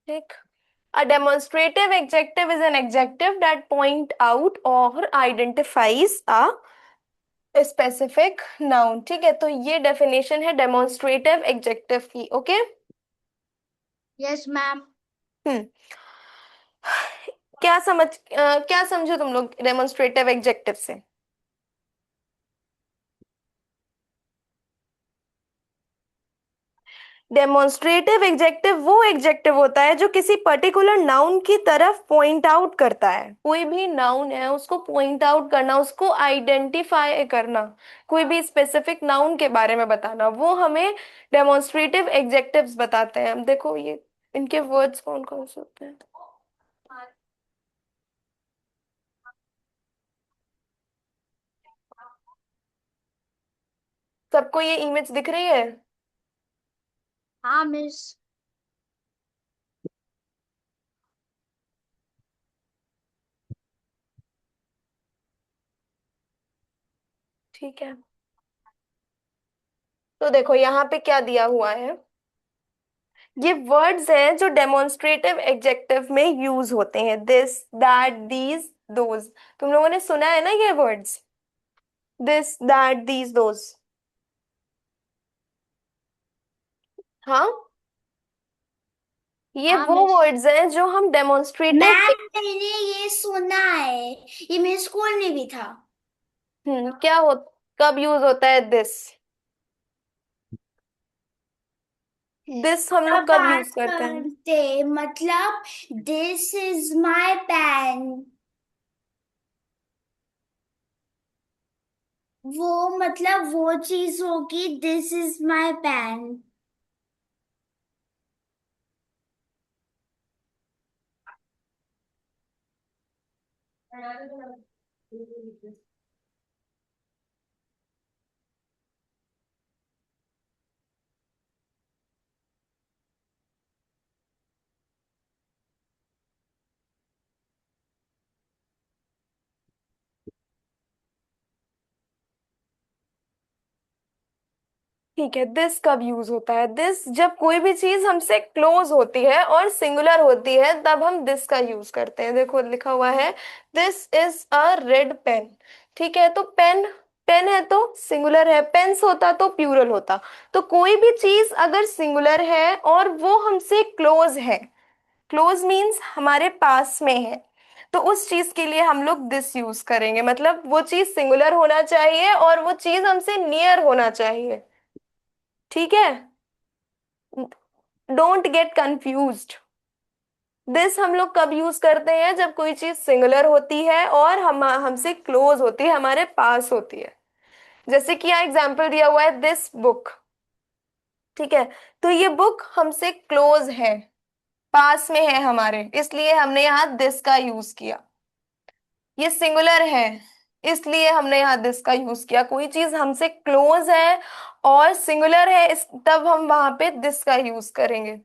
Speaker 1: ठीक। A demonstrative adjective is an adjective that point out or identifies a specific noun. ठीक है, तो ये डेफिनेशन है डेमोन्स्ट्रेटिव एग्जेक्टिव की। ओके।
Speaker 2: Yes ma'am.
Speaker 1: हम्म। क्या समझो तुम लोग डेमोन्स्ट्रेटिव एग्जेक्टिव से? डेमोन्स्ट्रेटिव एग्जेक्टिव वो एग्जेक्टिव होता है जो किसी पर्टिकुलर नाउन की तरफ पॉइंट आउट करता है। कोई भी नाउन है उसको पॉइंट आउट करना, उसको आइडेंटिफाई करना, कोई भी स्पेसिफिक नाउन के बारे में बताना, वो हमें डेमोन्स्ट्रेटिव एग्जेक्टिव्स बताते हैं। अब देखो ये इनके वर्ड्स कौन कौन से होते हैं। सबको ये इमेज दिख रही है?
Speaker 2: हाँ मिस।
Speaker 1: ठीक है, तो देखो यहाँ पे क्या दिया हुआ है ये वर्ड्स हैं जो डेमोन्स्ट्रेटिव एडजेक्टिव में यूज होते हैं, दिस, दैट, दीज, दोज। तुम लोगों ने सुना है ना ये words, this, that, these, those. हाँ, ये
Speaker 2: हाँ
Speaker 1: वो
Speaker 2: मिस।
Speaker 1: वर्ड्स हैं जो हम डेमोन्स्ट्रेटिव।
Speaker 2: मैम मैंने ये सुना है, ये मेरे स्कूल में भी था।
Speaker 1: क्या हो, कब यूज होता है दिस? दिस हम लोग
Speaker 2: तब
Speaker 1: कब
Speaker 2: बात
Speaker 1: यूज करते हैं?
Speaker 2: करते मतलब दिस इज माय पेन, वो मतलब वो चीज होगी दिस इज माय पेन।
Speaker 1: ठीक है, दिस कब यूज होता है? दिस जब कोई भी चीज हमसे क्लोज होती है और सिंगुलर होती है तब हम दिस का यूज करते हैं। देखो लिखा हुआ है, this is a red pen. ठीक है, तो पेन, पेन है तो सिंगुलर है, पेन्स होता तो प्लूरल होता। तो कोई भी चीज अगर सिंगुलर है और वो हमसे क्लोज है, क्लोज मीन्स हमारे पास में है, तो उस चीज के लिए हम लोग दिस यूज करेंगे। मतलब वो चीज सिंगुलर होना चाहिए और वो चीज हमसे नियर होना चाहिए। ठीक है, डोंट गेट कंफ्यूज्ड। दिस हम लोग कब यूज करते हैं? जब कोई चीज सिंगुलर होती है और हम हमसे क्लोज होती है, हमारे पास होती है। जैसे कि यहाँ एग्जाम्पल दिया हुआ है, दिस बुक। ठीक है, तो ये बुक हमसे क्लोज है, पास में है हमारे, इसलिए हमने यहाँ दिस का यूज किया। ये सिंगुलर है, इसलिए हमने यहाँ दिस का यूज किया। कोई चीज हमसे क्लोज है और सिंगुलर है, तब हम वहां पे दिस का यूज करेंगे।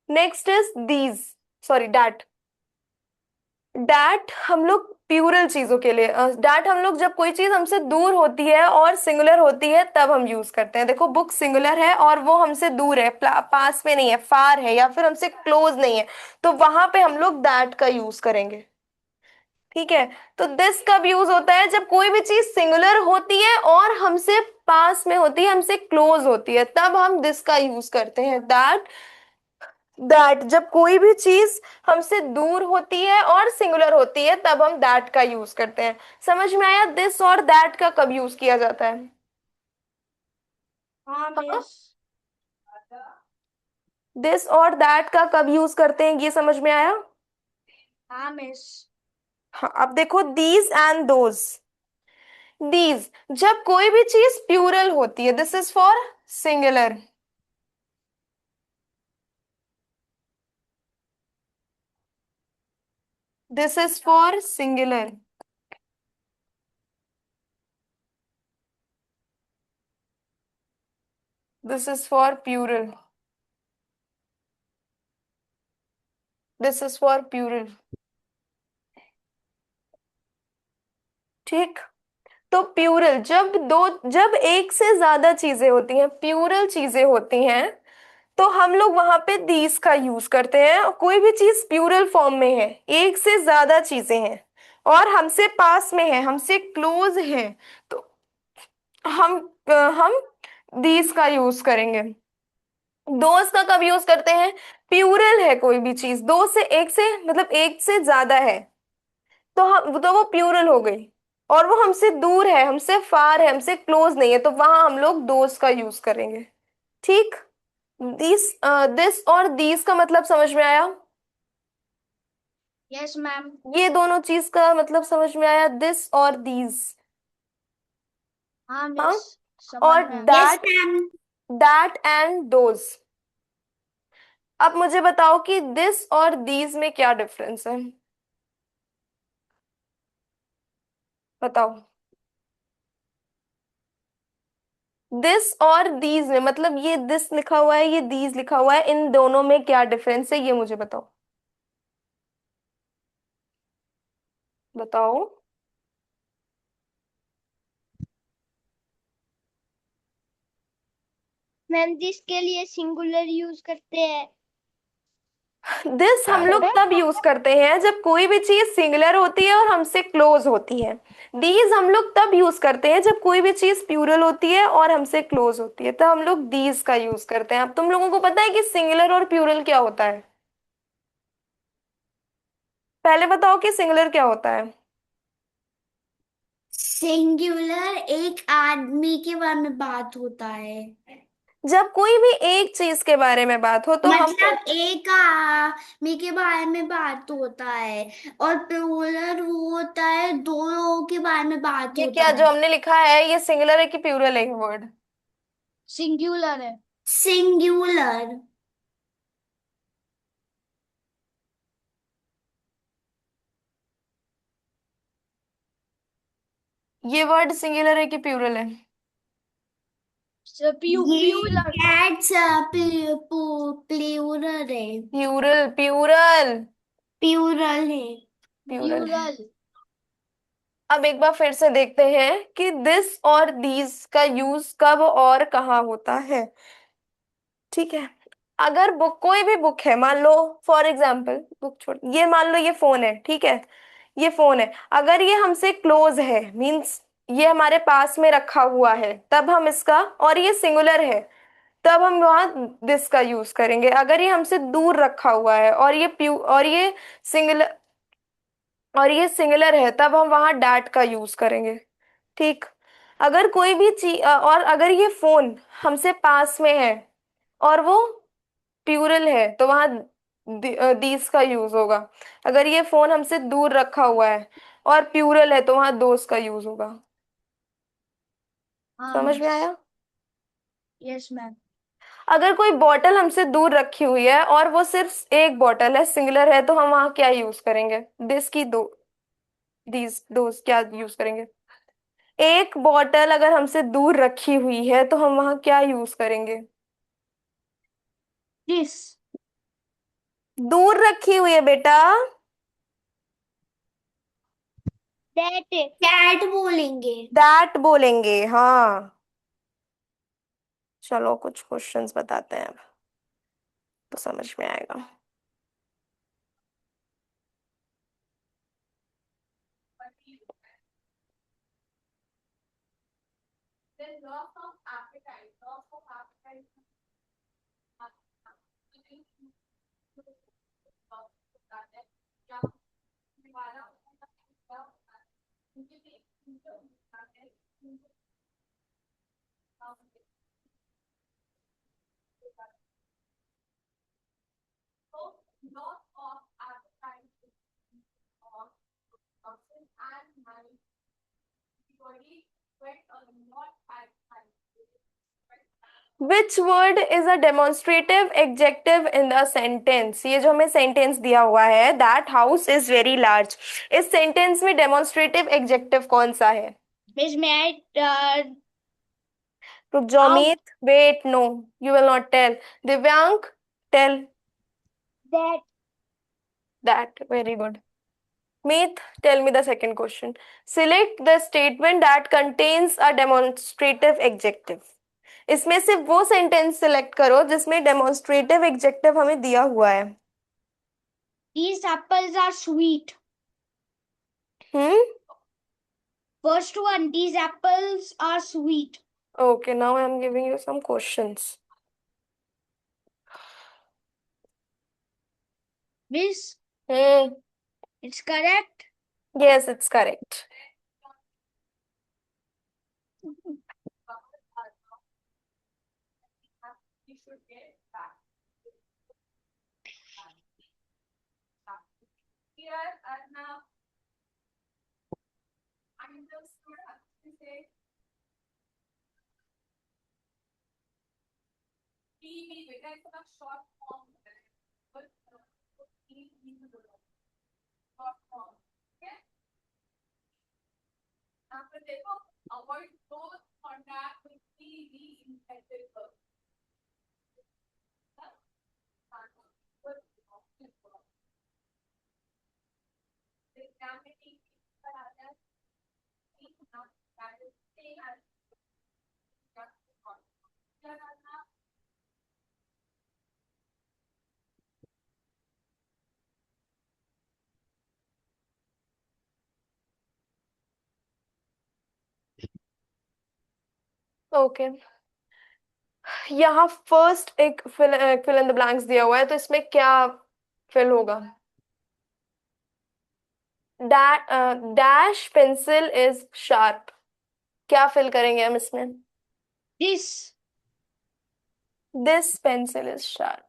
Speaker 1: Next is these, sorry that. That हम लोग प्लूरल चीजों के लिए, डैट हम लोग जब कोई चीज हमसे दूर होती है और सिंगुलर होती है तब हम यूज करते हैं। देखो बुक सिंगुलर है और वो हमसे दूर है, पास में नहीं है, फार है, या फिर हमसे क्लोज नहीं है, तो वहां पे हम लोग दैट का यूज करेंगे। ठीक है, तो दिस कब यूज होता है? जब कोई भी चीज सिंगुलर होती है और हमसे पास में होती है, हमसे क्लोज होती है, तब हम दिस का यूज करते हैं, दैट। दैट जब कोई भी चीज हमसे दूर होती है और सिंगुलर होती है तब हम दैट का यूज करते हैं। समझ में आया दिस और दैट का कब यूज किया जाता है?
Speaker 2: हाँ
Speaker 1: हाँ,
Speaker 2: मिस।
Speaker 1: दिस और दैट का कब यूज करते हैं, ये समझ में आया?
Speaker 2: हाँ मिस।
Speaker 1: हाँ, अब देखो दीज एंड दोज। दीज जब कोई भी चीज प्लूरल होती है, this is for singular. This is for singular. This is for plural. This is for plural. ठीक, तो प्लूरल जब दो, जब एक से ज्यादा चीजें होती हैं, प्लूरल चीजें होती हैं, तो हम लोग वहां पे दीज का यूज करते हैं। और कोई भी चीज प्लूरल फॉर्म में है, एक से ज्यादा चीजें हैं और हमसे पास में है, हमसे क्लोज है, तो हम हम दीज का यूज करेंगे। दोस्त का कब यूज करते हैं? प्लूरल है कोई भी चीज, दो से, एक से मतलब एक से ज्यादा है, तो हम तो वो प्लूरल हो गई, और वो हमसे दूर है, हमसे फार है, हमसे क्लोज नहीं है, तो वहां हम लोग दोस्त का यूज करेंगे। ठीक, दिस, दिस और दीज का मतलब समझ में आया?
Speaker 2: Yes ma'am.
Speaker 1: ये दोनों चीज का मतलब समझ में आया, दिस और दीज।
Speaker 2: हाँ
Speaker 1: हाँ,
Speaker 2: मिस, समझ
Speaker 1: और
Speaker 2: में आ yes
Speaker 1: that,
Speaker 2: ma'am.
Speaker 1: That and those. अब मुझे बताओ कि दिस और दीज में क्या डिफरेंस है, बताओ। दिस और दीज में, मतलब ये दिस लिखा हुआ है, ये दीज लिखा हुआ है, इन दोनों में क्या डिफरेंस है, ये मुझे बताओ, बताओ।
Speaker 2: मैम जिसके लिए सिंगुलर यूज करते हैं।
Speaker 1: दिस हम लोग तब यूज करते हैं जब कोई भी चीज सिंगुलर होती है और हमसे क्लोज होती है। दीज हम लोग तब यूज करते हैं जब कोई भी चीज प्लूरल होती है और हमसे क्लोज होती है, तो हम लोग दीज का यूज करते हैं। अब तुम लोगों को पता है कि सिंगुलर और प्लूरल क्या होता है? पहले बताओ कि सिंगुलर क्या होता है।
Speaker 3: सिंगुलर एक आदमी के बारे में बात होता है।
Speaker 1: जब कोई भी एक चीज के बारे में बात हो तो हम
Speaker 3: मतलब एक आदमी के बारे में बात होता है, और प्लूरल वो होता है दो लोगों के बारे में बात
Speaker 1: ये
Speaker 3: होता
Speaker 1: क्या जो
Speaker 3: है।
Speaker 1: हमने लिखा है ये सिंगुलर है कि प्लूरल है ये वर्ड?
Speaker 2: सिंगुलर है।
Speaker 3: सिंगुलर।
Speaker 1: ये वर्ड सिंगुलर है कि प्लूरल है?
Speaker 3: ये
Speaker 2: प्यूलर।
Speaker 3: कैट्स प्लूरल है।
Speaker 1: प्लूरल प्लूरल
Speaker 3: प्लूरल है।
Speaker 1: प्लूरल है।
Speaker 2: प्यूरल।
Speaker 1: अब एक बार फिर से देखते हैं कि दिस और दीज का यूज कब और कहाँ होता है। ठीक है, अगर बुक, कोई भी बुक है, मान लो फॉर एग्जाम्पल बुक छोड़, ये मान लो ये फोन है, ठीक है, ये फोन है, अगर ये हमसे क्लोज है मींस ये हमारे पास में रखा हुआ है तब हम इसका, और ये सिंगुलर है तब हम वहां दिस का यूज करेंगे। अगर ये हमसे दूर रखा हुआ है और ये प्यू और ये सिंगुलर है तब हम वहां डैट का यूज करेंगे। ठीक, अगर कोई भी चीज, और अगर ये फोन हमसे पास में है और वो प्लूरल है तो वहां दीज का यूज होगा। अगर ये फोन हमसे दूर रखा हुआ है और प्लूरल है तो वहां दोस का यूज होगा।
Speaker 2: हाँ।
Speaker 1: समझ में आया?
Speaker 2: Yes ma'am.
Speaker 1: अगर कोई बॉटल हमसे दूर रखी हुई है और वो सिर्फ एक बॉटल है, सिंगुलर है, तो हम वहां क्या यूज करेंगे? दिस की दो, दीज दोस क्या यूज करेंगे? एक बॉटल अगर हमसे दूर रखी हुई है तो हम वहां क्या यूज करेंगे?
Speaker 2: दिस।
Speaker 1: दूर रखी हुई है बेटा।
Speaker 2: दैट।
Speaker 3: कैट बोलेंगे।
Speaker 1: दैट बोलेंगे, हाँ। चलो कुछ क्वेश्चंस बताते हैं अब, तो समझ में आएगा। Which word is a demonstrative adjective in the sentence? ये जो हमें सेंटेंस दिया हुआ है, that house is very large, इस सेंटेंस में डेमोन्स्ट्रेटिव एडजेक्टिव कौन सा है?
Speaker 2: मिस मैं
Speaker 1: रुक जाओ
Speaker 2: out.
Speaker 1: Meet, wait, no, you will not tell. Divyank, tell.
Speaker 2: That.
Speaker 1: That, very good. Meet, tell me the second question. Select the statement that contains a demonstrative adjective. इसमें से वो सेंटेंस सिलेक्ट करो जिसमें डेमोन्स्ट्रेटिव एडजेक्टिव हमें दिया हुआ है।
Speaker 2: These apples are sweet.
Speaker 1: Hmm,
Speaker 2: First one, these apples are sweet.
Speaker 1: Okay, now I am giving you some questions.
Speaker 2: Miss,
Speaker 1: hmm,
Speaker 2: it's correct.
Speaker 1: Yes it's correct. Okay, यहाँ first एक fill in the blanks दिया हुआ है, तो इसमें क्या fill होगा? Dash pencil is sharp, क्या फिल करेंगे हम इसमें?
Speaker 3: This
Speaker 1: this pencil is sharp.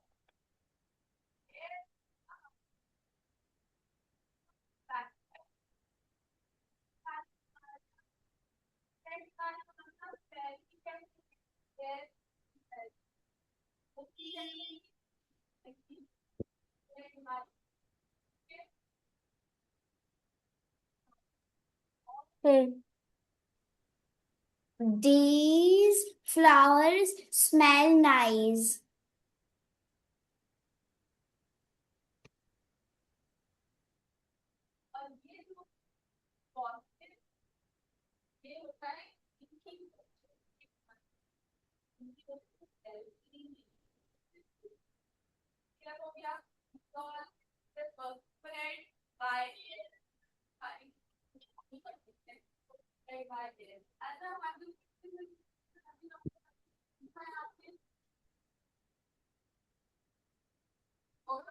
Speaker 1: Hmm.
Speaker 3: these flowers smell nice.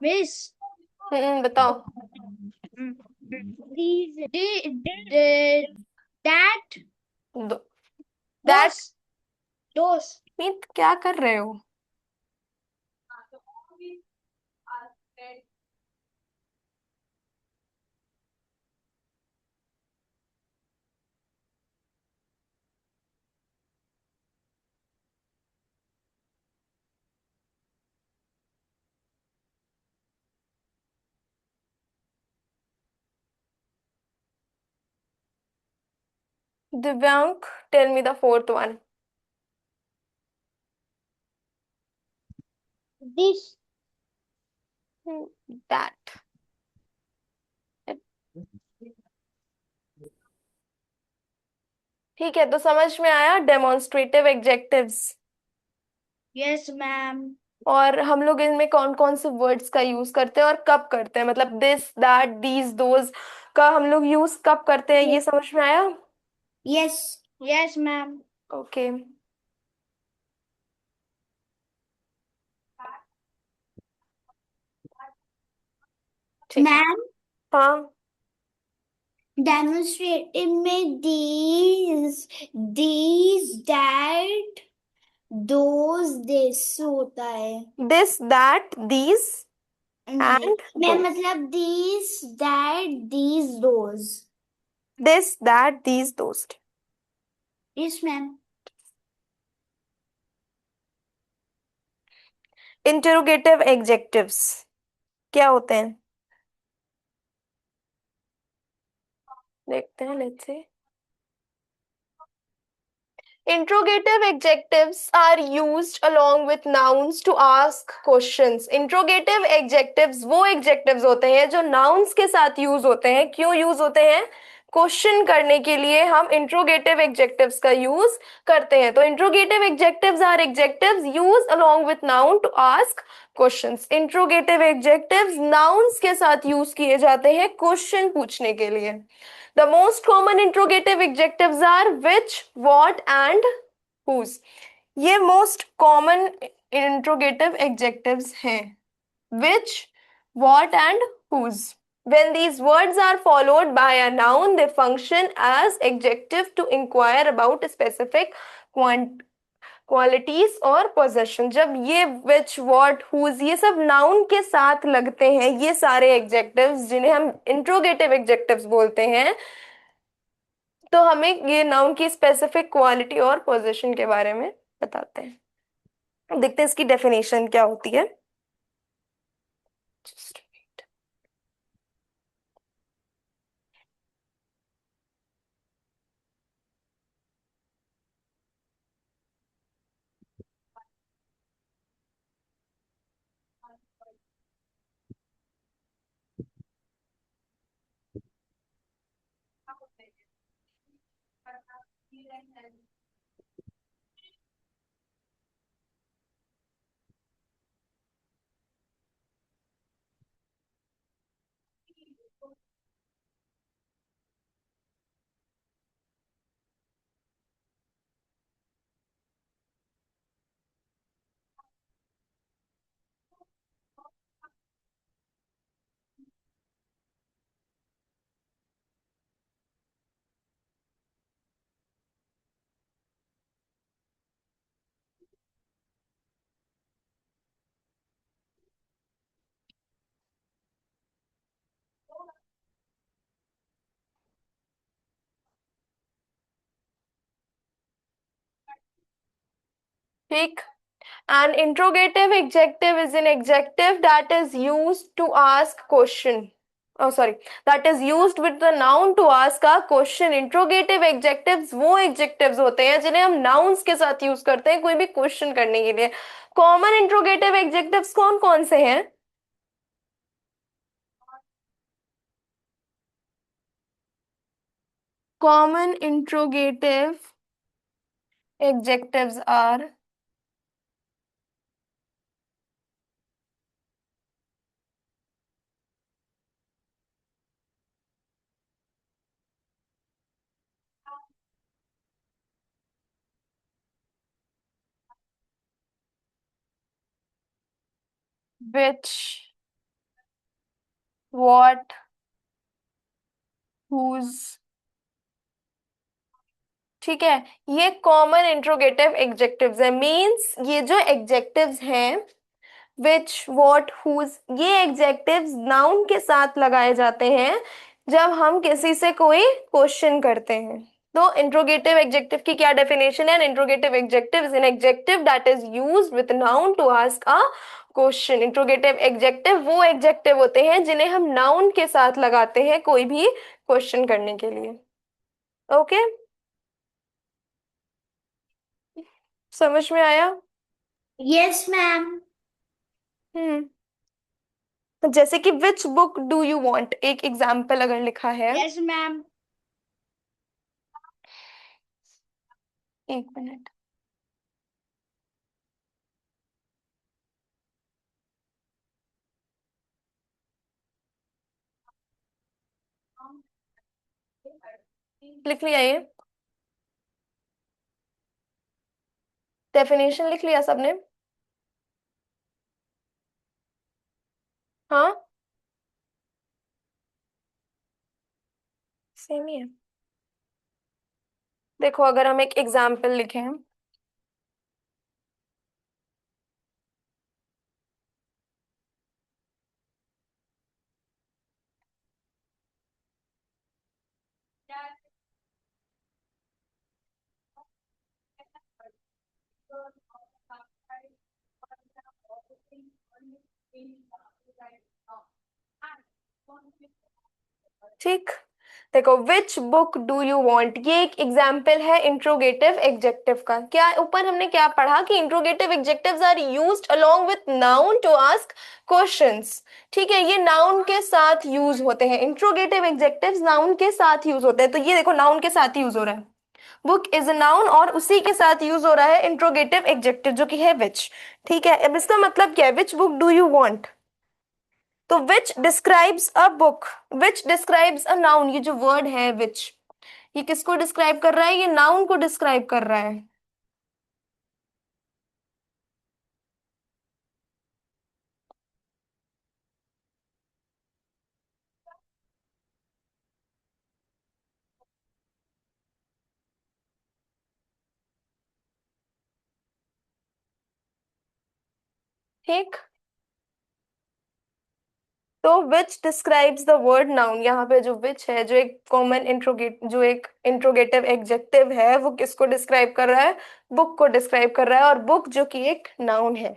Speaker 3: Miss,
Speaker 1: बताओ।
Speaker 3: these that
Speaker 1: that
Speaker 3: those
Speaker 1: mean क्या कर रहे हो? दिव्यांक, tell me the fourth one.
Speaker 2: This.
Speaker 1: That. ठीक है, तो समझ में आया डेमोन्स्ट्रेटिव एग्जेक्टिव्स।
Speaker 3: yes ma'am.
Speaker 1: और हम लोग इनमें कौन कौन से वर्ड्स का यूज करते हैं और कब करते हैं, मतलब दिस दैट दीज दोज का हम लोग यूज कब करते हैं, ये समझ में आया?
Speaker 3: Yes ma'am.
Speaker 1: ओके। ठीक है।
Speaker 3: Ma'am,
Speaker 1: हाँ,
Speaker 3: demonstrative में these that those this होता है।
Speaker 1: दिस दैट दीज
Speaker 3: नहीं,
Speaker 1: एंड
Speaker 3: मैं मतलब these that these those.
Speaker 1: This that these those.
Speaker 3: Yes ma'am.
Speaker 1: Interrogative adjectives क्या होते हैं? देखते हैं, let's see. Interrogative adjectives are used along with nouns to ask questions. Interrogative adjectives वो adjectives होते हैं जो nouns के साथ use होते हैं। क्यों use होते हैं? क्वेश्चन करने के लिए हम interrogative adjectives का use करते हैं। तो interrogative adjectives are adjectives used along with noun to ask questions. Interrogative adjectives nouns के साथ use किए जाते हैं क्वेश्चन पूछने के लिए। The most common interrogative adjectives are which, what and whose. ये most common interrogative adjectives हैं. Which, what and whose. When these words are followed by a noun, they function as adjective to inquire about specific qualities और possession. जब ये which, what, whose ये सब noun के साथ लगते हैं, ये सारे adjectives जिन्हें हम interrogative adjectives बोलते हैं, तो हमें ये नाउन की स्पेसिफिक क्वालिटी और पोजीशन के बारे में बताते हैं। देखते हैं इसकी डेफिनेशन क्या होती है। Just wait. ठीक। An interrogative adjective is an adjective that is used to ask question. Oh, sorry. That is used with the noun to ask a question. Interrogative adjectives वो adjectives होते हैं जिन्हें हम nouns के साथ यूज करते हैं कोई भी क्वेश्चन करने के लिए। कॉमन इंट्रोगेटिव adjectives कौन कौन से हैं? Common interrogative adjectives are which, what, whose। ठीक है, ये कॉमन इंट्रोगेटिव एग्जेक्टिव्स है। मींस ये जो एग्जेक्टिव्स हैं विच, वॉट, हुज, ये एग्जेक्टिव्स नाउन के साथ लगाए जाते हैं जब हम किसी से कोई क्वेश्चन करते हैं। तो इंट्रोगेटिव एग्जेक्टिव की क्या डेफिनेशन है? Interrogative adjective is an adjective that is used with noun to ask a question. Interrogative adjective वो एग्जेक्टिव होते हैं जिन्हें हम नाउन के साथ लगाते हैं कोई भी क्वेश्चन करने के लिए। ओके, समझ में आया?
Speaker 3: Yes ma'am.
Speaker 1: हम्म। तो जैसे कि which book do you want, एक एग्जाम्पल अगर लिखा है।
Speaker 3: Yes ma'am.
Speaker 1: एक मिनट। लिख लिया ये? डेफिनेशन लिख लिया सबने? हाँ, सेम ही है। देखो अगर हम एक एग्जाम्पल लिखें, ठीक। देखो विच बुक डू यू वांट, ये एक एग्जाम्पल है इंट्रोगेटिव एग्जेक्टिव का। क्या ऊपर हमने क्या पढ़ा कि interrogative adjectives are used along with noun to ask questions. ठीक है, ये नाउन के साथ यूज होते हैं। इंट्रोगेटिव एग्जेक्टिव्स नाउन के साथ यूज होते हैं। तो ये देखो नाउन के साथ यूज हो रहा है, बुक इज अ नाउन, और उसी के साथ यूज हो रहा है इंट्रोगेटिव एग्जेक्टिव जो कि है विच। ठीक है, अब इसका मतलब क्या है? Which book do you want, तो which describes a book, which describes a noun. ये जो वर्ड है विच, ये किसको डिस्क्राइब कर रहा है? ये नाउन को डिस्क्राइब कर रहा है। ठीक, तो which describes the word noun, यहाँ पे जो विच है, जो एक कॉमन इंट्रोगेट, जो एक इंट्रोगेटिव एग्जेक्टिव है, वो किसको डिस्क्राइब कर रहा है? बुक को डिस्क्राइब कर रहा है, और बुक जो कि एक नाउन है।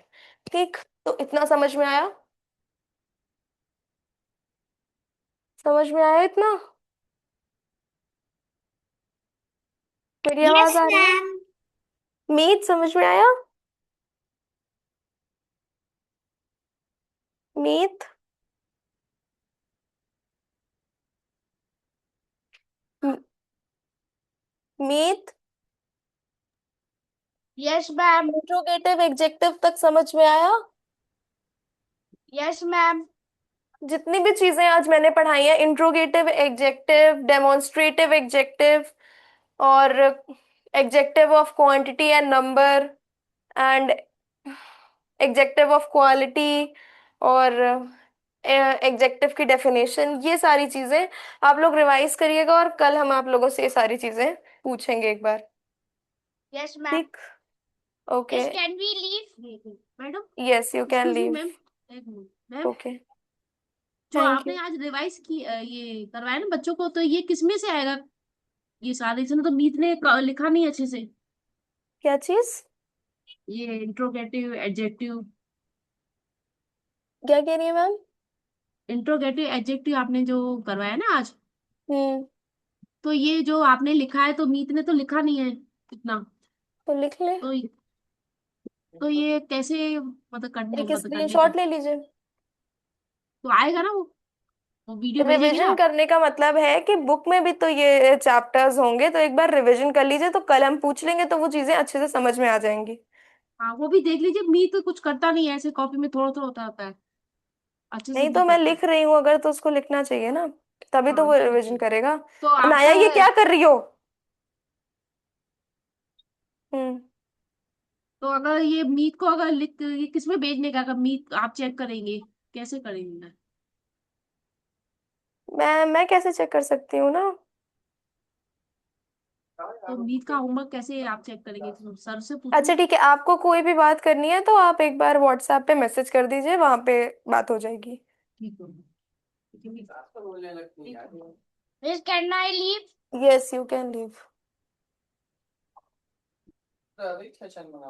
Speaker 1: ठीक, तो इतना समझ में आया? समझ में आया इतना? मेरी
Speaker 3: यस
Speaker 1: आवाज आ रही है?
Speaker 3: मैम।
Speaker 1: मीत समझ में आया? मीत, म- मीत,
Speaker 3: यस मैम।
Speaker 1: इंट्रोगेटिव एग्जेक्टिव तक समझ में आया?
Speaker 3: Yes ma'am.
Speaker 1: जितनी भी चीजें आज मैंने पढ़ाई हैं, इंट्रोगेटिव एग्जेक्टिव, डेमोन्स्ट्रेटिव एग्जेक्टिव, और executive of quantity and number, and adjective of quality, और एग्जेक्टिव की डेफिनेशन, ये सारी चीजें आप लोग रिवाइज करिएगा, और कल हम आप लोगों से ये सारी चीजें पूछेंगे एक बार।
Speaker 3: Yes ma'am.
Speaker 1: ठीक, okay.
Speaker 3: Yes can we leave madam?
Speaker 1: Yes you can
Speaker 3: excuse me
Speaker 1: leave.
Speaker 3: Ma'am. एक मिनट मैम।
Speaker 1: ओके,
Speaker 3: जो
Speaker 1: थैंक
Speaker 3: आपने
Speaker 1: यू।
Speaker 3: आज रिवाइज की ये करवाया ना बच्चों को, तो ये किसमें से आएगा? ये सारे इसमें तो मीत ने लिखा नहीं अच्छे से।
Speaker 1: क्या चीज?
Speaker 4: ये इंट्रोगेटिव एडजेक्टिव।
Speaker 1: क्या कह रही है मैम?
Speaker 4: इंट्रोगेटिव एडजेक्टिव आपने जो करवाया ना आज,
Speaker 1: हम्म।
Speaker 4: तो ये जो आपने लिखा है, तो मीत ने तो लिखा नहीं है इतना।
Speaker 1: तो लिख ले,
Speaker 4: तो ये कैसे मतलब करने
Speaker 1: एक
Speaker 4: मतलब करने का?
Speaker 1: स्क्रीनशॉट ले लीजिए।
Speaker 4: तो आएगा ना वो वीडियो भेजेंगे ना
Speaker 1: रिवीजन
Speaker 4: आप?
Speaker 1: करने का मतलब है कि बुक में भी तो ये चैप्टर्स होंगे, तो एक बार रिवीजन कर लीजिए, तो कल हम पूछ लेंगे तो वो चीजें अच्छे से समझ में आ जाएंगी।
Speaker 4: हाँ, वो भी देख लीजिए। मीत तो कुछ करता नहीं है ऐसे, कॉपी में थोड़ा थोड़ा होता है, अच्छे से
Speaker 1: नहीं
Speaker 4: नहीं
Speaker 1: तो मैं
Speaker 4: करता।
Speaker 1: लिख रही हूँ अगर, तो उसको लिखना चाहिए ना, तभी तो
Speaker 4: हाँ
Speaker 1: वो
Speaker 4: ठीक
Speaker 1: रिवीजन
Speaker 4: है।
Speaker 1: करेगा।
Speaker 4: तो
Speaker 1: अनाया,
Speaker 4: आपका,
Speaker 1: ये क्या कर रही हो? हम्म।
Speaker 4: तो अगर ये मीत को अगर लिख, ये किस में भेजने का, अगर मीत आप चेक करेंगे, कैसे करेंगे?
Speaker 1: मैं कैसे चेक कर सकती हूँ ना?
Speaker 4: तो मीत का होमवर्क कैसे आप चेक करेंगे? तो सर से
Speaker 1: अच्छा
Speaker 4: पूछो।
Speaker 1: ठीक है, आपको कोई भी बात करनी है तो आप एक बार व्हाट्सएप पे मैसेज कर दीजिए, वहां पे बात हो जाएगी।
Speaker 4: ठीक है, ठीक है मीत। ठीक है।
Speaker 3: Miss, can I leave?
Speaker 1: Yes, you can leave.